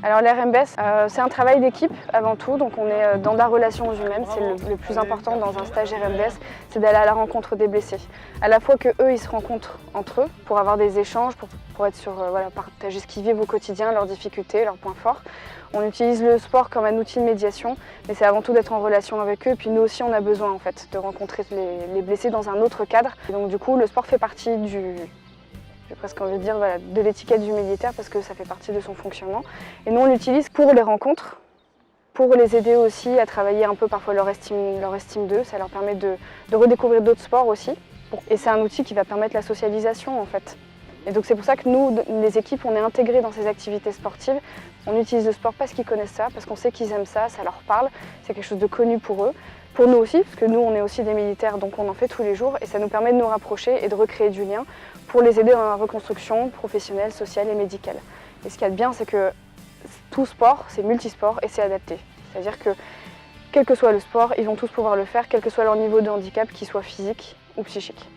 Alors l'RMBS, c'est un travail d'équipe avant tout, donc on est dans la relation humaine, c'est le plus important dans un stage RMBS, c'est d'aller à la rencontre des blessés. À la fois que eux, ils se rencontrent entre eux pour avoir des échanges, pour être sur, voilà, partager ce qu'ils vivent au quotidien, leurs difficultés, leurs points forts. On utilise le sport comme un outil de médiation, mais c'est avant tout d'être en relation avec eux. Et puis nous aussi, on a besoin en fait de rencontrer les blessés dans un autre cadre. Et donc du coup, le sport fait partie j'ai presque envie de dire, voilà, de l'étiquette du militaire parce que ça fait partie de son fonctionnement. Et nous, on l'utilise pour les rencontres, pour les aider aussi à travailler un peu parfois leur estime d'eux. Ça leur permet de redécouvrir d'autres sports aussi. Et c'est un outil qui va permettre la socialisation en fait. Et donc c'est pour ça que nous, les équipes, on est intégrés dans ces activités sportives. On utilise le sport parce qu'ils connaissent ça, parce qu'on sait qu'ils aiment ça, ça leur parle. C'est quelque chose de connu pour eux. Pour nous aussi, parce que nous, on est aussi des militaires, donc on en fait tous les jours. Et ça nous permet de nous rapprocher et de recréer du lien pour les aider dans la reconstruction professionnelle, sociale et médicale. Et ce qu'il y a de bien, c'est que tout sport, c'est multisport et c'est adapté. C'est-à-dire que quel que soit le sport, ils vont tous pouvoir le faire, quel que soit leur niveau de handicap, qu'il soit physique ou psychique.